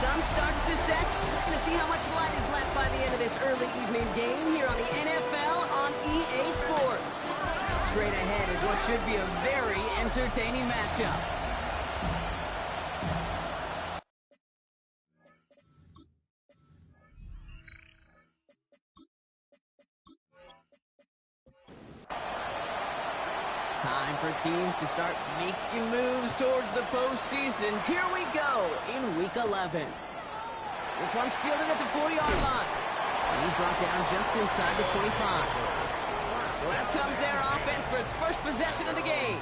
sun starts to set. We're going to see how much light is left by the end of this early evening game here on the NFL on EA Sports. Straight ahead is what should be a very entertaining matchup. Time for teams to start making moves towards the postseason. Here we go in Week 11. This one's fielded at the 40-yard line. And he's brought down just inside the 25. So out comes their offense for its first possession of the game.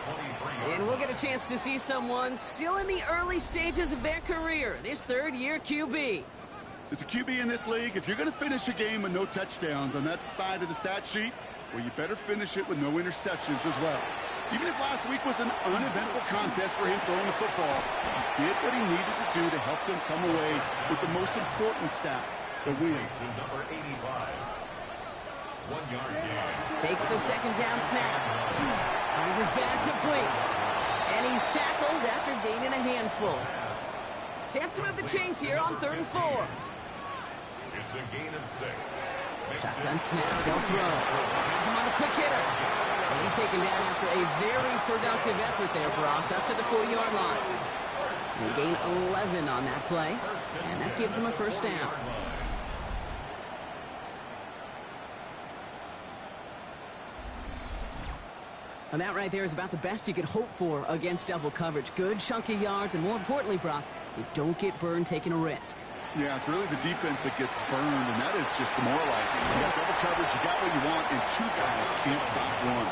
And we'll get a chance to see someone still in the early stages of their career, this third-year QB. As a QB in this league, if you're going to finish a game with no touchdowns on that side of the stat sheet, well, you better finish it with no interceptions as well. Even if last week was an uneventful contest for him throwing the football, he did what he needed to do to help them come away with the most important stat, the win. To number 85. 1 yard gain. Takes the second down snap. Finds his back complete. And he's tackled after gaining a handful. Chance to move the chains here on 3rd and 4. It's a gain of 6. Shotgun snap, they'll throw. Has him on the quick hitter. And he's taken down after a very productive effort there, Brock, up to the 40-yard line. They gain 11 on that play, and that gives him a first down. And that right there is about the best you could hope for against double coverage. Good chunky yards, and more importantly, Brock, you don't get burned taking a risk. Yeah, it's really the defense that gets burned, and that is just demoralizing. You got double coverage, you got what you want, and 2 guys can't stop one.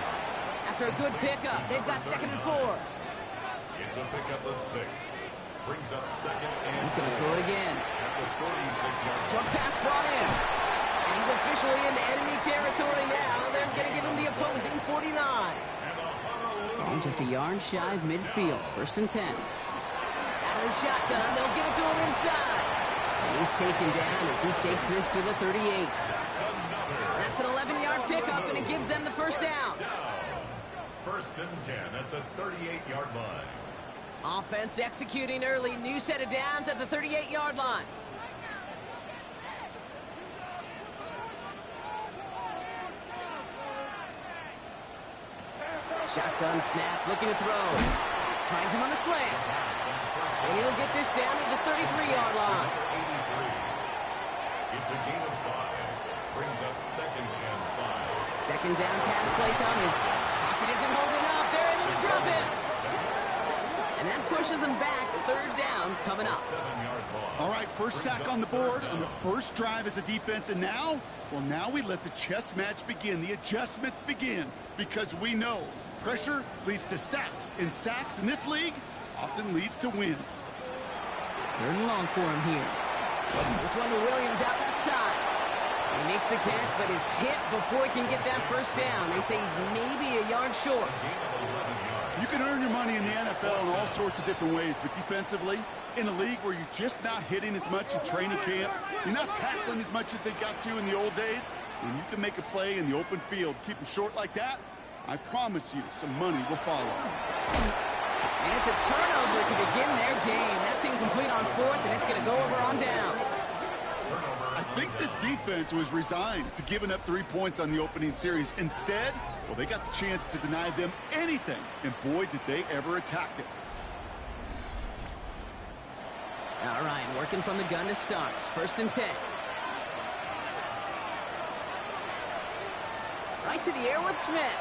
After a good pickup, they've got 2nd and 4. It's a pickup of 6. Brings up 2nd and He's going to throw it again. at the 36-yard line. Short pass brought in. And he's officially into enemy territory now. They're going to give him the opposing 49. And just a yard shy of midfield. 1st and 10. Out of the shotgun, they'll give it to him inside. He's taken down as he takes this to the 38. That's an 11-yard pickup, and it gives them the first down. 1st and 10 at the 38-yard line. Offense executing early. New set of downs at the 38-yard line. Shotgun snap, looking to throw. Finds him on the slant. And he'll get this down to the 33-yard line. It's a gain of 5. Brings up 2nd and 5. Second down pass play coming. Pocket isn't holding up. They're able to drop it. And that pushes them back. 3rd down coming up. 7-yard loss. All right, first sack on the board on the first drive as a defense, and now, well, now we let the chess match begin. The adjustments begin, because we know pressure leads to sacks, and sacks in this league often leads to wins. 3rd and long for him here. This one to Williams out left side. He makes the catch, but is hit before he can get that first down. They say he's maybe a yard short. You can earn your money in the NFL in all sorts of different ways, but defensively, in a league where you're just not hitting as much in training camp, you're not tackling as much as they got to in the old days, when you can make a play in the open field, keep them short like that, I promise you some money will follow. And it's a turnover to begin their game. That's incomplete on 4th, and it's going to go over on downs. I think this defense was resigned to giving up 3 points on the opening series. Instead, well, they got the chance to deny them anything, and boy, did they ever attack it. All right, working from the gun to start. 1st and 10. Right to the air with Smith.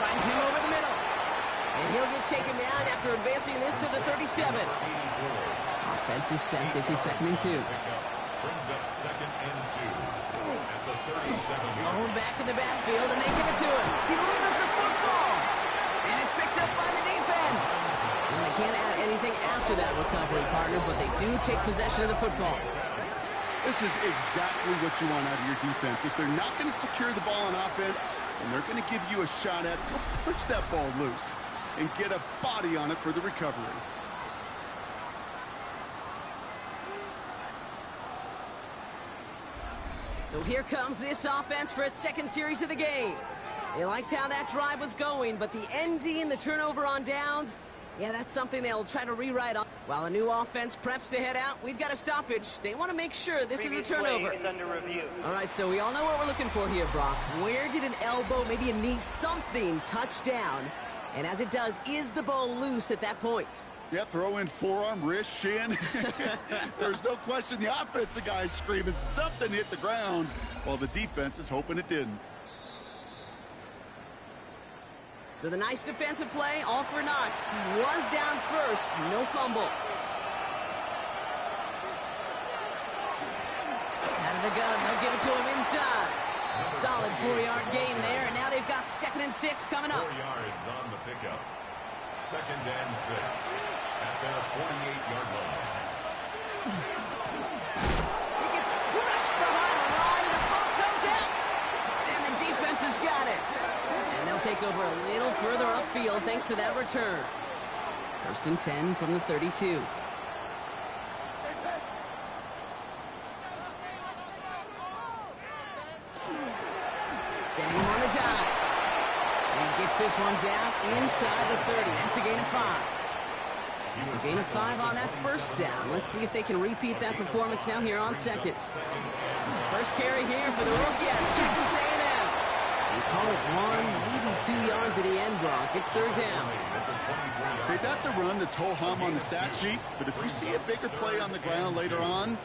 Finds him over the middle. And he'll get taken down after advancing this to the 37. Offense is set. This is 2nd and 2. Brings up 2nd and 2 at the 37-yard Going back in the backfield, and they give it to him. He loses the football. And it's picked up by the defense. And they can't add anything after that recovery, partner, but they do take possession of the football. This is exactly what you want out of your defense. If they're not going to secure the ball on offense, then they're going to give you a shot at, push that ball loose and get a body on it for the recovery. So here comes this offense for its 2nd series of the game. They liked how that drive was going, but the ending, the turnover on downs, Yeah, that's something they'll try to rewrite on. While a new offense preps to head out, we've got a stoppage. They want to make sure this is a turnover. Is under review. All right, so we all know what we're looking for here, Brock. Where did an elbow, maybe a knee, something touch down? And as it does, is the ball loose at that point? Yeah, throw in forearm, wrist, shin. There's no question the offensive guy's screaming something hit the ground, while the defense is hoping it didn't. So the nice defensive play, all for naught. He was down first, no fumble. Out of the gun, they'll give it to him inside. Solid 4-yard gain there, and now they've got 2nd and 6 coming up. 4 yards on the pickup. 2nd and 6 at their 48-yard line. He gets crushed behind the line, and the ball comes out. And the defense has got it. And they'll take over a little further upfield thanks to that return. 1st and 10 from the 32. Sending him on the dive. And gets this one down inside the 30. That's a gain of 5. It's a gain of 5 on that first down. Let's see if they can repeat that performance now here on 2nd. First carry here for the rookie out of Texas A&M. You call it 1, maybe 2 yards at the end, Brock. It's 3rd down. Okay, that's a run that's ho-hum on the stat sheet, but if you see a bigger play on the ground later on,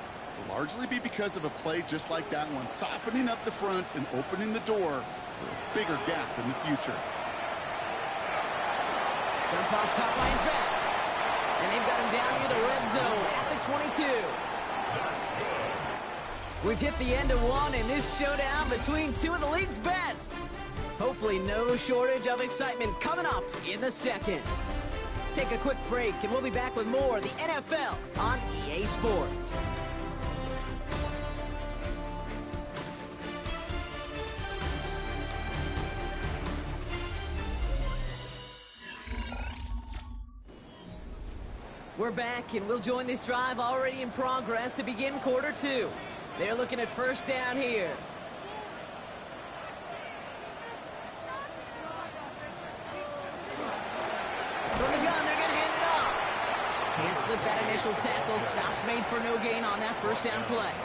it'll largely be because of a play just like that one, softening up the front and opening the door for a bigger gap in the future. Jump off caught by his back. And they've got him down near the red zone at the 22. We've hit the end of one in this showdown between two of the league's best. Hopefully no shortage of excitement coming up in the 2nd. Take a quick break and we'll be back with more of the NFL on EA Sports. We're back, and we'll join this drive already in progress to begin quarter 2. They're looking at 1st down here. From the gun, they're going to hand it off. Can't slip that initial tackle. Stops made for no gain on that 1st down play.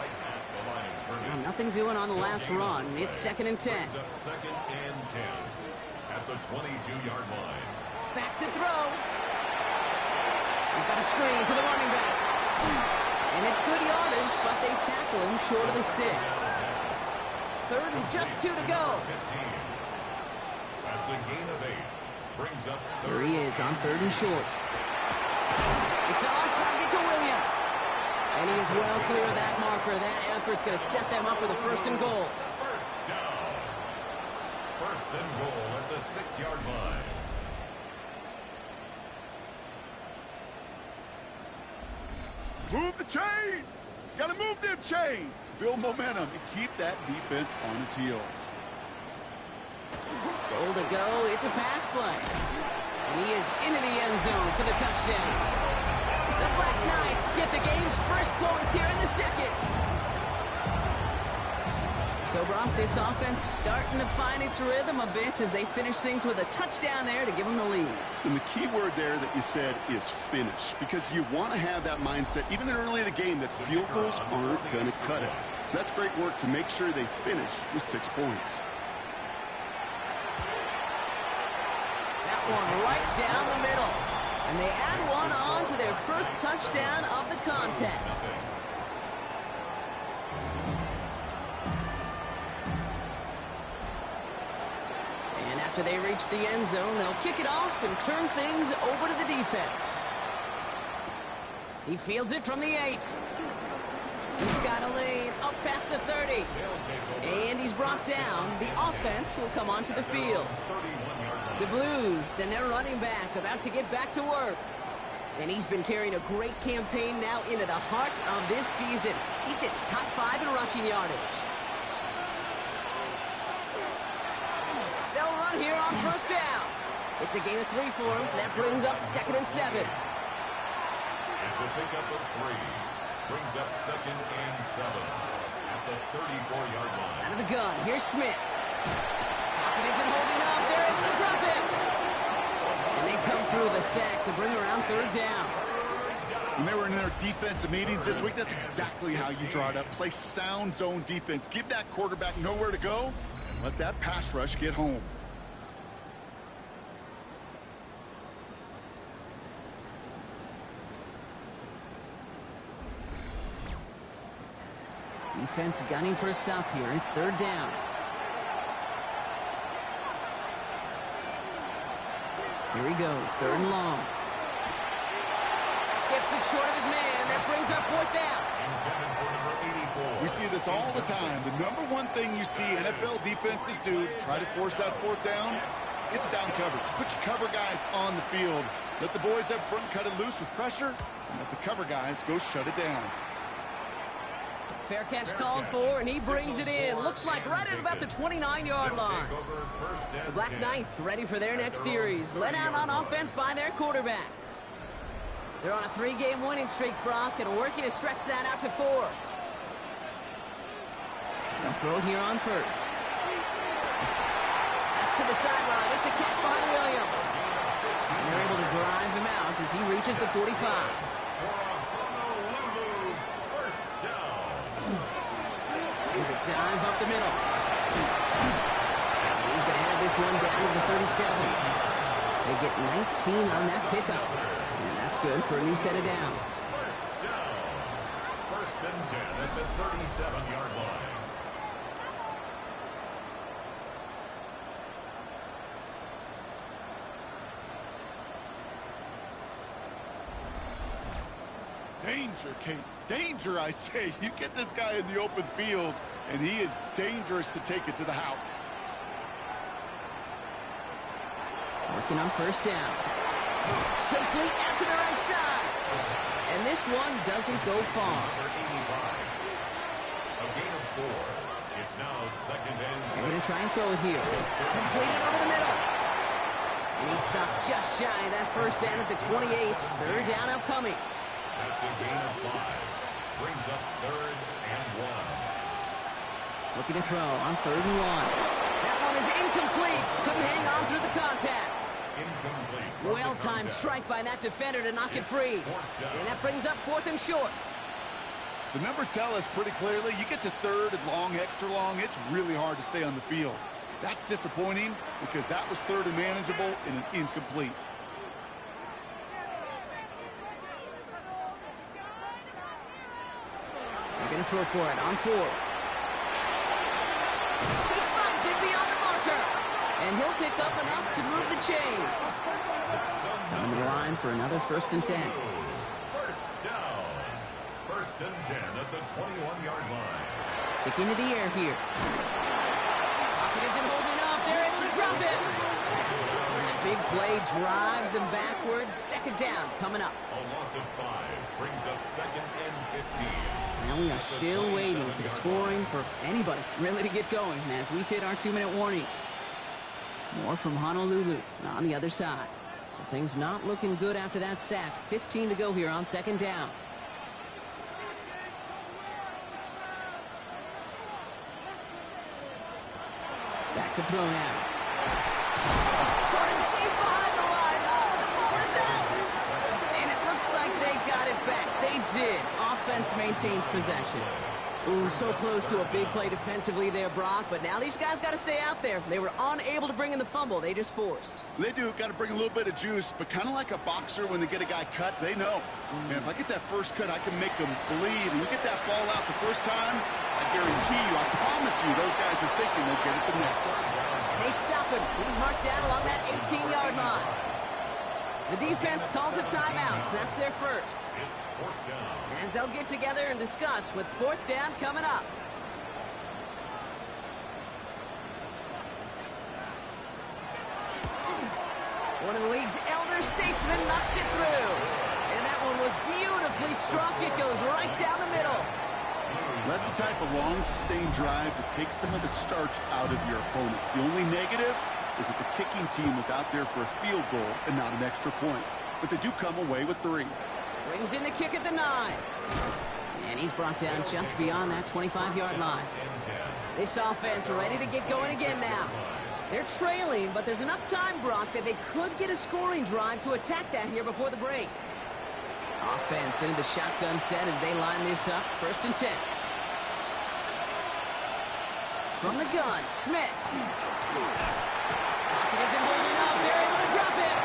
Well, nothing doing on the last run. It's 2nd and 10. 2nd and 10 at the 22-yard line. Back to throw. We've got a screen to the running back. And it's good yardage, but they tackle him short of the sticks. 3rd and just 2 to go. 15. That's a gain of 8. Brings up Here he is on 3rd and short. It's on target to Williams. And he is well clear of that marker. That effort's going to set them up with a 1st and goal. First down. 1st and goal at the 6-yard line. Move the chains! Gotta move them chains! Build momentum and keep that defense on its heels. Goal to go. It's a pass play. And he is into the end zone for the touchdown. The Black Knights get the game's first points here in the 2nd. So, Brock, this offense starting to find its rhythm a bit as they finish things with a touchdown there to give them the lead. And the key word there that you said is finish, because you want to have that mindset, even early in the game, that field goals aren't going to cut it. So that's great work to make sure they finish with 6 points. That one right down the middle. And they add one on to their first touchdown of the contest. And after they reach the end zone, they'll kick it off and turn things over to the defense. He fields it from the 8. He's got a lane up past the 30. And he's brought down. The offense will come onto the field. The Blues and their running back about to get back to work. And he's been carrying a great campaign now into the heart of this season. He's hit top 5 in rushing yardage. They'll run here on 1st down. It's a gain of 3 for him. That brings up 2nd and 7. It's a pickup of 3. Brings up 2nd and 7 at the 34-yard line. Out of the gun, here's Smith. Pocket isn't holding up. They're able to drop it. And they come through the a sack to bring around third down. When they were in their defensive meetings this week, that's exactly how you draw it up. Play sound zone defense. Give that quarterback nowhere to go, and let that pass rush get home. Defense gunning for a stop here. It's third down. Here he goes, third and long. Skips it short of his man. That brings up fourth down. We see this all the time. The number one thing you see NFL defenses do to try to force that fourth down, it's down coverage. Put your cover guys on the field. Let the boys up front cut it loose with pressure, and let the cover guys go shut it down. Fair catch called for, and he brings it in. Looks like right at about the 29-yard line. The Black Knights ready for their next series. Let out on offense by their quarterback. They're on a 3-game winning streak, Brock, and working to stretch that out to 4. They'll throw it here on first. That's to the sideline. It's a catch behind Williams. And they're able to drive him out as he reaches the 45. Here's a dive up the middle. And he's going to have this one down to the 37. They get 19 on that pickup. And that's good for a new set of downs. First down. First and 10 at the 37-yard line. Danger, Kate. Danger, I say. You get this guy in the open field, and he is dangerous to take it to the house. Working on first down. Complete out to the right side. And this one doesn't go far. Number 85. A gain of 4. It's now second and 6. They're going to try and throw it here. Completed over the middle. And he stopped just shy of that first down at the 28. Third down upcoming. That's a gain of 5. Brings up third and 1. Looking to throw on third and 1. That one is incomplete. Couldn't hang on through the contact. Incomplete. Well-timed strike by that defender to knock it free. And that brings up fourth and short. The numbers tell us pretty clearly, you get to third and long, extra long, it's really hard to stay on the field. That's disappointing because that was third and manageable and an incomplete. They're going to throw for it on 4. He finds it beyond the marker. And he'll pick up enough to move the chains. Coming to the line for another first and 10. First down. First and 10 at the 21-yard line. Sticking to the air here. Pocket isn't holding up. They're able to drop it. And the big play drives them backwards. Second down coming up. A loss of 5 brings up second and 15. Now we are still waiting for the scoring for anybody really to get going as we've hit our 2-minute warning. More from Honolulu on the other side. So things not looking good after that sack. 15 to go here on second down. Back to throw now. Caught him deep behind the line. Oh, the ball is out. And it looks like they got it back. They did. Offense maintains possession. Ooh, so close to a big play defensively there, Brock. But now these guys got to stay out there. They were unable to bring in the fumble. They just forced. They do. Got to bring a little bit of juice, but kind of like a boxer when they get a guy cut, they know. Man, if I get that first cut, I can make them bleed. And you get that ball out the first time, I guarantee you, I promise you, those guys are thinking they'll get it the next. And they stop him. He's marked down along that 18-yard line. The defense calls a timeout, so that's their first. It's fourth down. As they'll get together and discuss with fourth down coming up. One of the league's elder statesmen knocks it through. And that one was beautifully struck. It goes right down the middle. That's the type of long, sustained drive that takes some of the starch out of your opponent. The only negative is that the kicking team was out there for a field goal and not an extra point. But they do come away with 3. Brings in the kick at the 9. And he's brought down just beyond that 25-yard line. This offense ready to get going again now. They're trailing, but there's enough time, Brock, that they could get a scoring drive to attack that here before the break. Offense into the shotgun set as they line this up. 1st and 10. From the gun, Smith. Pocket isn't holding up. They're able to drop it.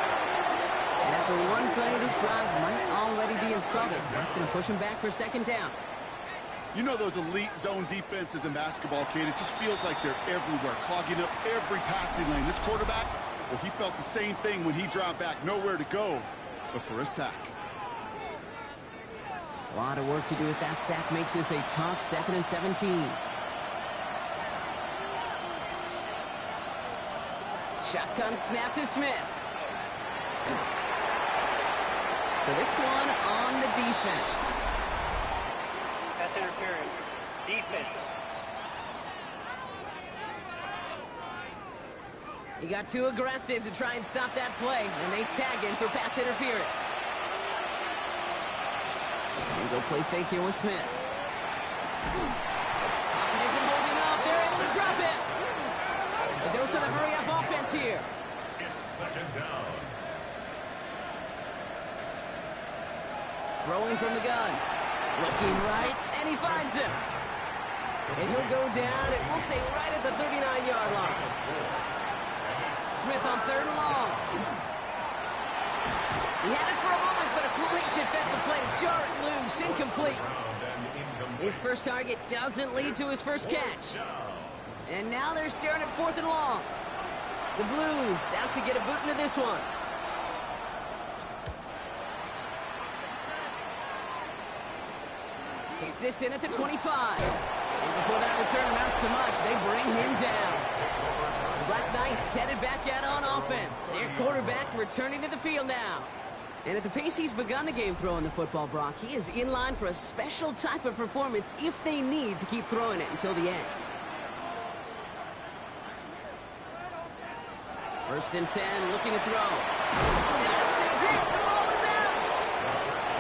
And after one play, this drive might already be in trouble. That's going to push him back for 2nd down. You know those elite zone defenses in basketball, Kate, it just feels like they're everywhere, clogging up every passing lane. This quarterback, well, he felt the same thing when he dropped back. Nowhere to go but for a sack. A lot of work to do as that sack makes this a tough 2nd and 17. Shotgun snap to Smith. So this one on the defense. Pass interference. Defense. He got too aggressive to try and stop that play, and they tag him for pass interference. And go play fake here with Smith. Pocket isn't holding up. They're able to drop it. A dose of the hurry-up offense here. It's 2nd down. Throwing from the gun. Looking right, and he finds him. And he'll go down, and we'll say right at the 39-yard line. Smith on 3rd and long. He had it for a moment, but a great defensive play to jar it loose. Incomplete. His first target doesn't lead to his first catch. And now they're staring at 4th and long. The Blues out to get a boot into this one. Takes this in at the 25. And before that return amounts to much, they bring him down. The Black Knights headed back out on offense. Their quarterback returning to the field now. And at the pace he's begun the game throwing the football, Brock, he is in line for a special type of performance if they need to keep throwing it until the end. 1st and 10, looking to throw. That's a hit. The ball is out.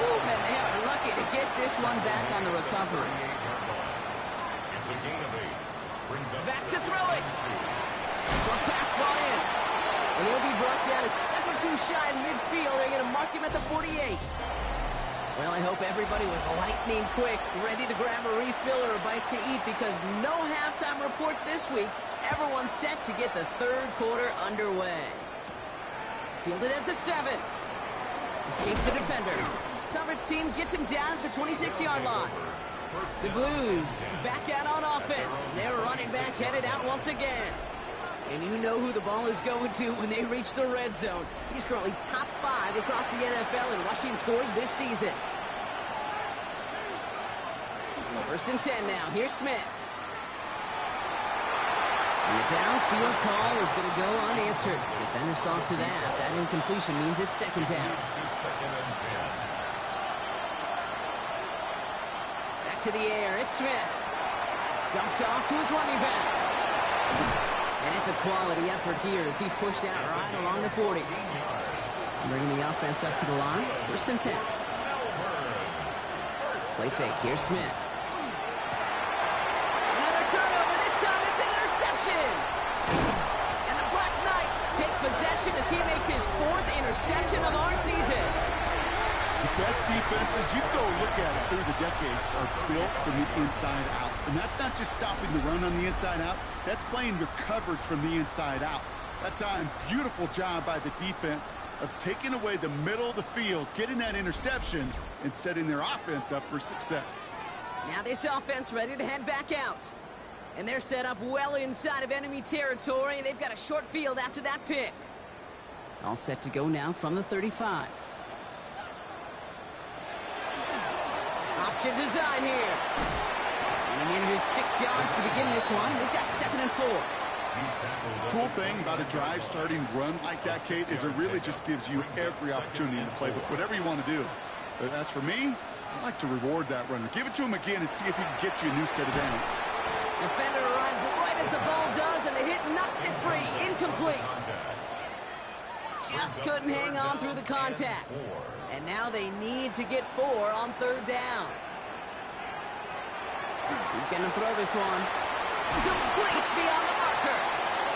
Ooh, man, they are lucky to get this one back on the recovery. It's a gain of 8. Brings up Back to throw it. Short pass ball in. And he'll be brought down a step or two shy in midfield. They're going to mark him at the 48. Well, I hope everybody was lightning quick, ready to grab a refill or a bite to eat, because no halftime report this week. Everyone's set to get the 3rd quarter underway. Fielded at the 7. Escapes the defender. Coverage team gets him down at the 26-yard line. The Blues back out on offense. Their running back headed out once again. And you know who the ball is going to when they reach the red zone. He's currently top 5 across the NFL in rushing scores this season. 1st and 10 now. Here's Smith. And the downfield call is going to go unanswered. Defender saw to that. That incompletion means it's 2nd down. Back to the air. It's Smith. Dumped off to his running back. And it's a quality effort here as he's pushed out right along the 40. Bringing the offense up to the line. 1st and 10. Play fake. Here's Smith. Another turnover. This time it's an interception. And the Black Knights take possession as he makes his 4th interception of our season. The best defenses you go look at it through the decades are built from the inside out. And that's not just stopping the run on the inside out. That's playing your coverage from the inside out. That time, beautiful job by the defense of taking away the middle of the field, getting that interception, and setting their offense up for success. Now this offense ready to head back out. And they're set up well inside of enemy territory. They've got a short field after that pick. All set to go now from the 35. Option design here. And in his 6 yards to begin this one. They've got 2nd and 4. Cool thing about a drive starting run like that, Kate, is it really just gives you every opportunity to play with whatever you want to do. But as for me, I like to reward that runner. Give it to him again and see if he can get you a new set of downs. Defender arrives right as the ball does, and the hit knocks it free. Incomplete. Just couldn't hang on through the contact. And now they need to get 4 on 3rd down. He's going to throw this one. Complete beyond the marker.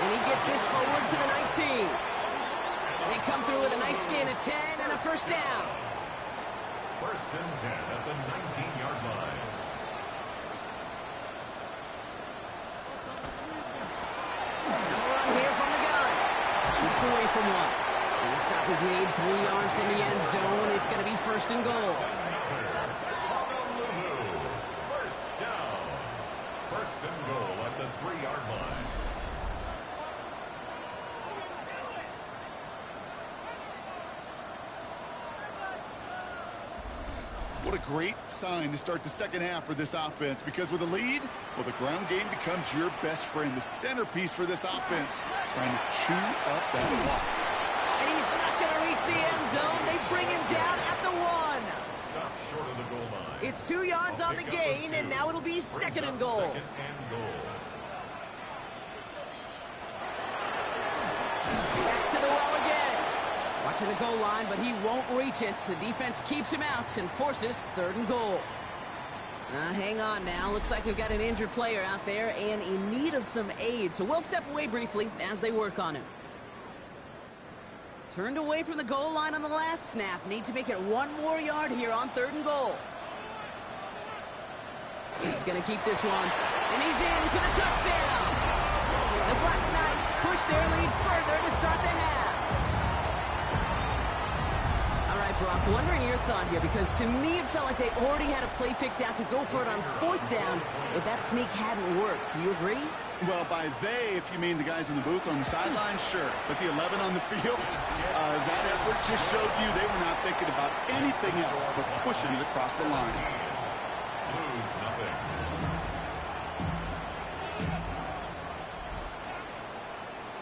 And he gets this forward to the 19. They come through with a nice gain of 10 and a first down. First and 10 at the 19-yard line. No run here from the gun. Keeps away from one. And the stop is made 3 yards from the end zone. It's going to be first and goal. First down. First and goal at the 3-yard line. What a great sign to start the second half for this offense, because with a lead, well, the ground game becomes your best friend, the centerpiece for this offense, trying to chew up that clock. And he's not going to reach the end zone. They bring him down at the 1. Stop short of the goal line. It's 2 yards on the gain, and now it'll be second and goal. Second and goal. Back to the well again. Watching the goal line, but he won't reach it. The defense keeps him out and forces third and goal. Hang on now. Looks like we've got an injured player out there and in need of some aid. So we'll step away briefly as they work on him. Turned away from the goal line on the last snap. Need to make it 1 more yard here on third and goal. He's going to keep this one. And he's in for the touchdown. The Black Knights push their lead further to start the half. All right, Brock, wondering your thought here, because to me it felt like they already had a play picked out to go for it on 4th down if that sneak hadn't worked. Do you agree? Well, by they, if you mean the guys in the booth on the sideline, sure. But the 11 on the field, that effort just showed you they were not thinking about anything else but pushing it across the line. Lose nothing.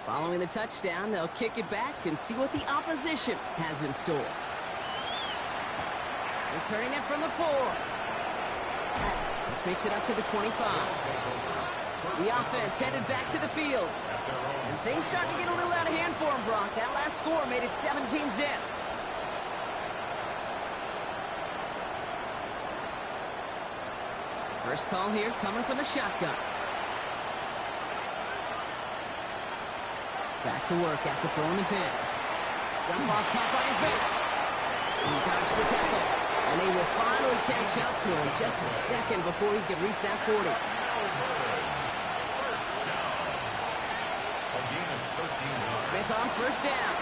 Following the touchdown, they'll kick it back and see what the opposition has in store. Returning it from the 4. This makes it up to the 25. The offense headed back to the field. And things starting to get a little out of hand for him, Brock. That last score made it 17-zip. First call here coming from the shotgun. Back to work after throwing the pick. Dump off caught by his back. He dodged the tackle. And they will finally catch up to him just a second before he could reach that 40. Smith on first down.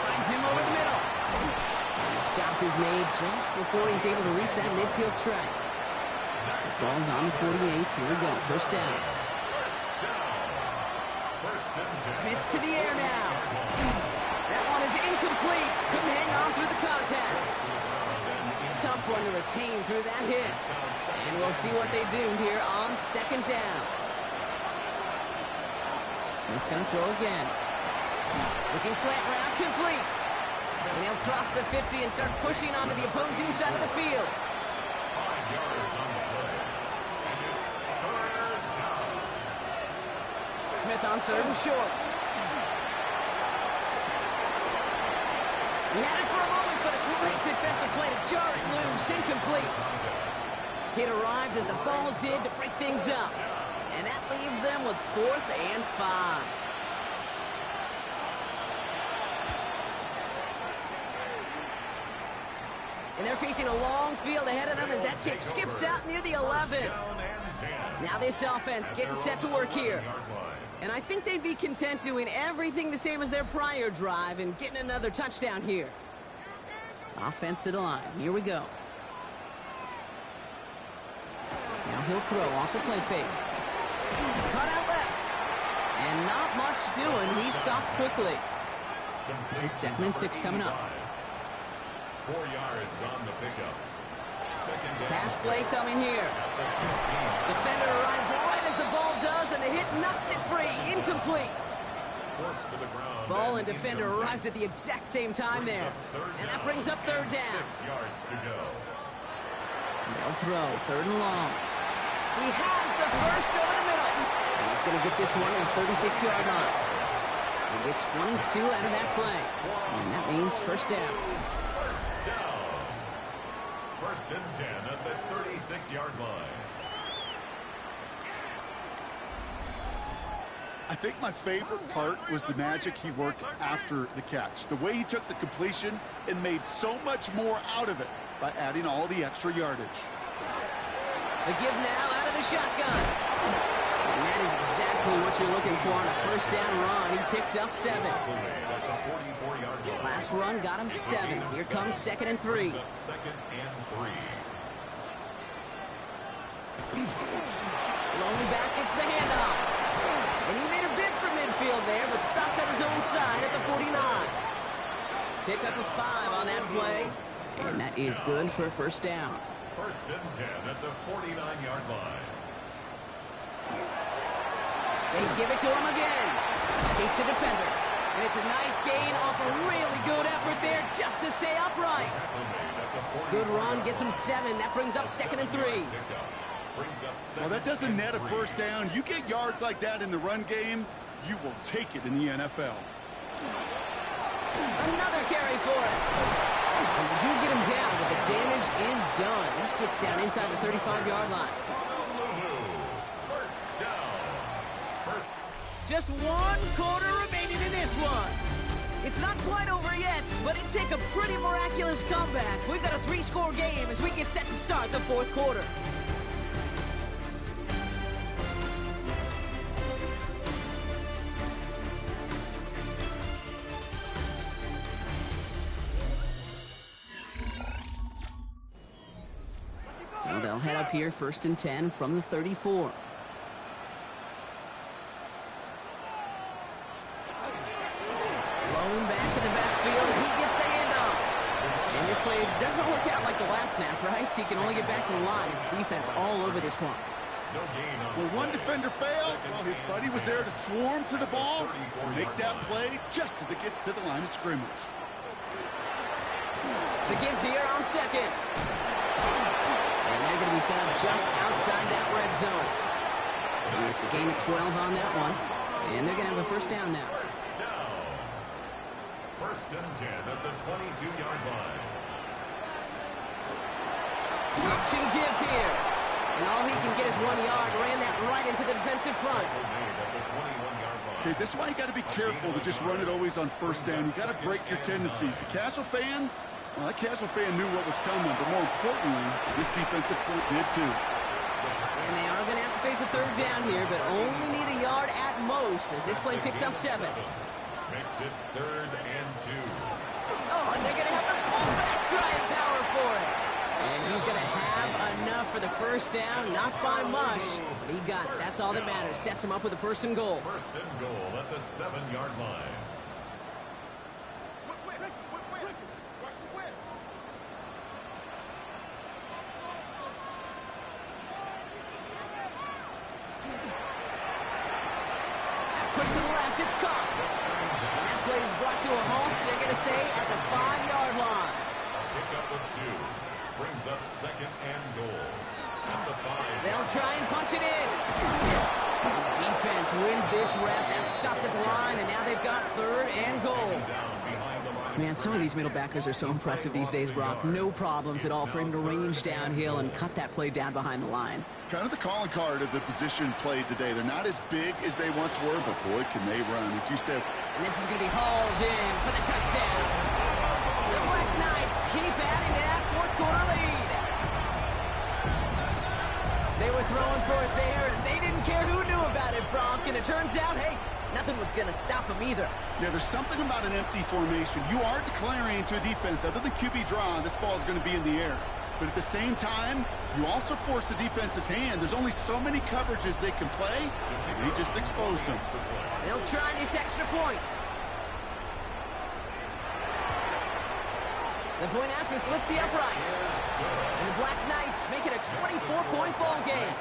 Finds him over the middle. And the stop is made just before he's able to reach that midfield strike. The ball's on the 48. Here we go. First down. Smith to the air now. That one is incomplete. Couldn't hang on through the contact. Tough one to retain through that hit. And we'll see what they do here on second down. Smith's going to throw again. Looking slant route, complete. And they'll cross the 50 and start pushing onto the opposing side of the field. 5 yards on the play. And it's third down. Smith on third and short. He had it for a moment, but a great defensive play to jar it loose, incomplete. It arrived as the ball did to break things up. And that leaves them with 4th and 5. And they're facing a long field ahead of them as that kick skips out near the 11. Now this offense getting set to work here. And I think they'd be content doing everything the same as their prior drive and getting another touchdown here. Offense to the line. Here we go. Now he'll throw off the play fake. Cut out left. And not much doing. He stopped quickly. This is 2nd and 6 coming up. 4 yards on the pickup. Second down. Pass play coming here. Defender arrives right as the ball does, and the hit knocks it free. Incomplete. Forced to the ground. Ball and defender arrived at the exact same time there. And that brings up third down. 6 yards to go. They'll throw. Third and long. He has the first over the middle. And he's going to get this one at the 36-yard line. He'll get 22 out of that play. And that means first down. First down. First and 10 at the 36-yard line. I think my favorite part was the magic he worked after the catch. The way he took the completion and made so much more out of it by adding all the extra yardage. The give now out of the shotgun. And that is exactly what you're looking for on a first down run. He picked up 7. Last run got him 7. Here comes 2nd and 3. Rolling back, gets the handoff. And he made a bid for midfield there, but stopped on his own side at the 49. Pick up a 5 on that play. And that is good for a first down. 1st and 10 at the 49-yard line. They give it to him again. Escapes the defender. And it's a nice gain off a really good effort there just to stay upright. Good run, gets him 7. That brings up 2nd and 3. Well, that doesn't net a first down. You get yards like that in the run game, you will take it in the NFL. Another carry for it. And they do get him down, but the damage is done. This gets down inside the 35-yard line. First down. Just 1 quarter remaining in this one. It's not quite over yet, but it took a pretty miraculous comeback. We've got a 3-score game as we get set to start the 4th quarter. So they'll head up here 1st and 10 from the 34. Thrown back in the backfield, and he gets the handoff. And this play doesn't work out like the last snap, right? So he can only get back to the line. His defense all over this one. Well, one defender failed while his buddy was there to swarm to the ball and make that play just as it gets to the line of scrimmage. The give here on 2nd. And they're going to be set up just outside that red zone. And it's a gain of 12 on that one. And they're going to have a first down now. 1st and 10 at the 22-yard line. Option give here. And all he can get is 1 yard. Ran that right into the defensive front. Okay, this is why you got to be careful to just run it always on first down. You got to break your tendencies. The casual fan, well, that casual fan knew what was coming, but more importantly, this defensive front did too. And they are going to have to face a 3rd down here, but only need a yard at most as this play picks up 7. Makes it 3rd and 2. Oh, and they're going to have the fullback trying power for it. And he's going to have enough for the first down, not by much, but he got it. That's all that matters. Sets him up with a 1st and goal. 1st and goal at the 7-yard line. Quick to the left, it's caught. And that play is brought to a halt, so they're going to say at the 5-yard line. Pick up of 2. Brings up 2nd and goal. At the 5. They'll try and punch it in. And the defense wins this rep. That's stopped at the line, and now they've got 3rd and goal. Man, some of these middle backers are so impressive these days, Brock. No problems at all for him to range downhill and cut that play down behind the line. Kind of the calling card of the position played today. They're not as big as they once were, but boy, can they run. As you said, and this is going to be hauled in for the touchdown. The Black Knights keep adding to that 4th quarter lead. They were throwing for it there, and they didn't care who knew about it, Brock. And it turns out, hey, nothing was going to stop them either. Yeah, there's something about an empty formation. You are declaring to a defense, other than QB draw, this ball is going to be in the air. But at the same time, you also force the defense's hand. There's only so many coverages they can play, and he just exposed them. They'll try this extra point. The point after splits the uprights. And the Black Knights make it a 24-point ball game.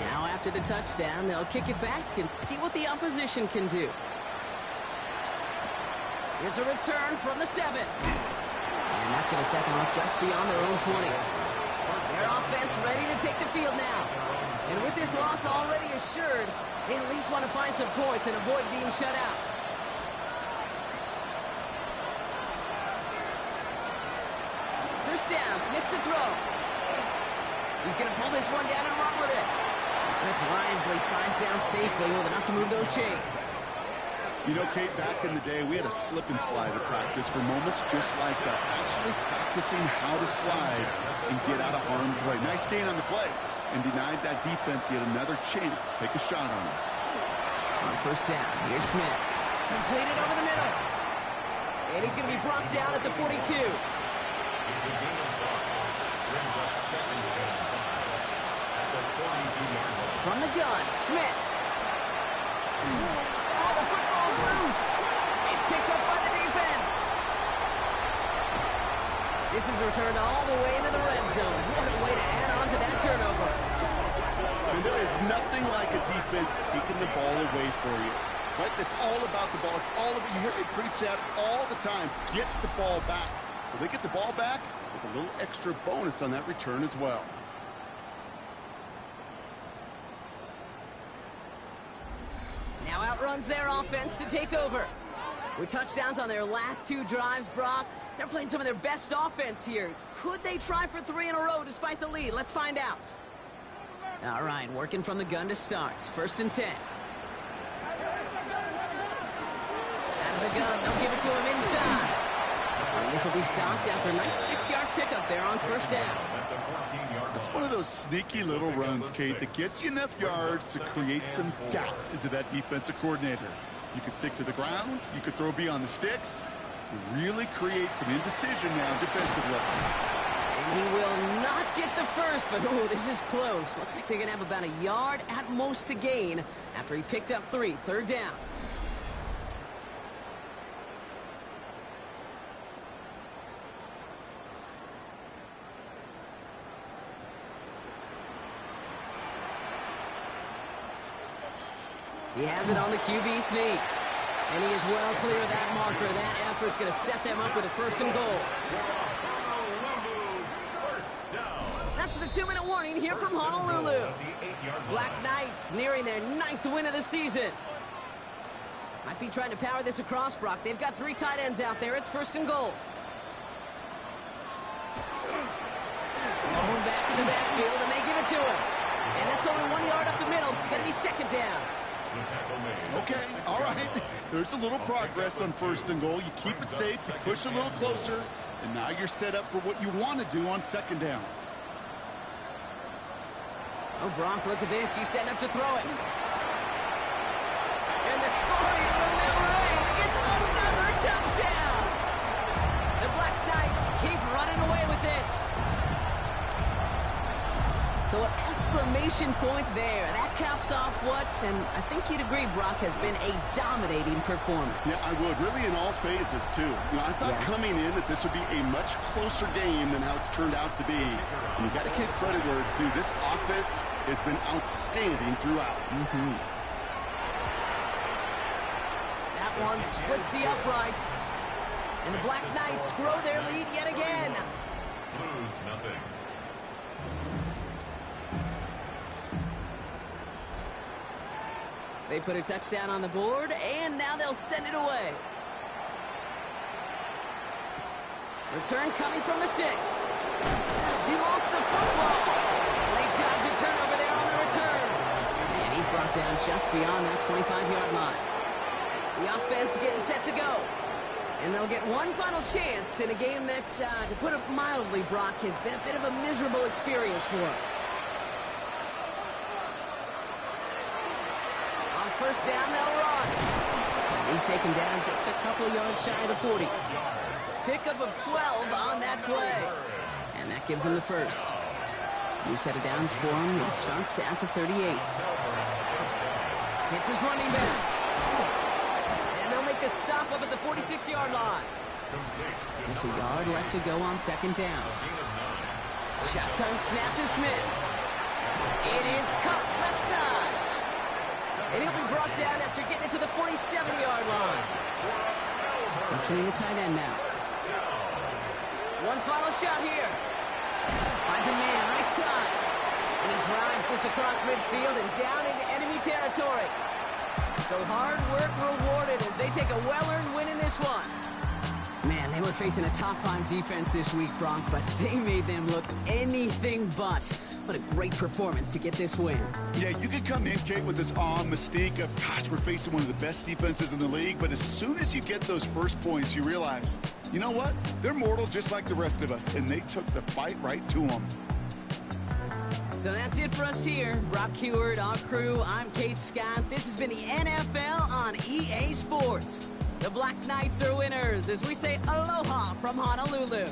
Now after the touchdown, they'll kick it back and see what the opposition can do. Here's a return from the 7. And that's going to set them up just beyond their own 20. Their offense ready to take the field now. And with this loss already assured, they at least want to find some points and avoid being shut out. First down, Smith to throw. He's going to pull this one down and run with it. Smith wisely slides down safely with enough to move those chains. You know, Kate, back in the day, we had a slip and slide at practice for moments just like that. Actually practicing how to slide and get out of harm's way. Nice gain on the play, and denied that defense yet another chance to take a shot on him. On first down, here's Smith. Completed over the middle. And he's going to be brought down at the 42. It's a gain of 5. Brings up second and 5 at the 42-yard line. From the gun, Smith. Oh, the football's loose. It's picked up by the defense. This is returned all the way into the red zone. What a way to add on to that turnover. And there is nothing like a defense taking the ball away for you. Right? That's all about the ball. It's all about, you hear me preach that all the time. Get the ball back. Well, they get the ball back with a little extra bonus on that return as well. Now outruns their offense to take over. With touchdowns on their last 2 drives, Brock, they're playing some of their best offense here. Could they try for 3 in a row despite the lead? Let's find out. All right, working from the gun to start. First and 10. Out of the gun, they'll give it to him inside. And this will be stopped after a nice 6-yard pickup there on first down. It's one of those sneaky little runs, Kate, that gets you enough yards to create some doubt into that defensive coordinator. You could stick to the ground, you could throw beyond the sticks, really create some indecision now defensively. And he will not get the first, but oh, this is close. Looks like they're going to have about a yard at most to gain after he picked up 3. Third down. He has it on the QB sneak. And he is well clear of that marker. That effort's going to set them up with a first and goal. That's the 2-minute warning here from Honolulu. Black Knights nearing their 9th win of the season. Might be trying to power this across, Brock. They've got 3 tight ends out there. It's first and goal. Going back in the backfield, and they give it to him. And that's only 1 yard up the middle. Going to be second down. Okay, all right. There's a little progress on first and goal. You keep it safe, you push a little closer, and now you're set up for what you want to do on second down. Oh, Brock, look at this. He's setting up to throw it. And the scoring will never end. It's another touchdown. The Black Knights keep running away with this. So an exclamation point there. That caps off what, and I think you'd agree, Brock, has been a dominating performance. Yeah, I would. Really in all phases, too. You know, I thought coming in that this would be a much closer game than how it's turned out to be. And you got to give credit where it's due. This offense has been outstanding throughout. That one splits the uprights. And the Black Knights grow their lead yet again. Blues nothing. They put a touchdown on the board, and now they'll send it away. Return coming from the 6. He lost the football. And they dodge a turnover there on the return. And he's brought down just beyond that 25-yard line. The offense getting set to go. And they'll get one final chance in a game that, to put it mildly, Brock, has been a bit of a miserable experience for them. First down, they'll run. And he's taken down just a couple of yards shy of the 40. Pickup of 12 on that play. And that gives him the first. New set of downs for him. He starts at the 38. Hits his running back. And they'll make the stop up at the 46-yard line. Just a yard left to go on second down. Shotgun snap to Smith. It is caught left side. And he'll be brought down after getting it to the 47-yard line. Motioning the tight end now. One final shot here. Finds a man right side. And he drives this across midfield and down into enemy territory. So hard work rewarded as they take a well-earned win in this one. Man, they were facing a top-5 defense this week, Brock, but they made them look anything but. What a great performance to get this win. Yeah, you could come in, Kate, with this awe and mystique of, gosh, we're facing one of the best defenses in the league, but as soon as you get those first points, you realize, you know what? They're mortal just like the rest of us, and they took the fight right to them. So that's it for us here. Brock Huard, our crew, I'm Kate Scott. This has been the NFL on EA Sports. The Black Knights are winners as we say aloha from Honolulu.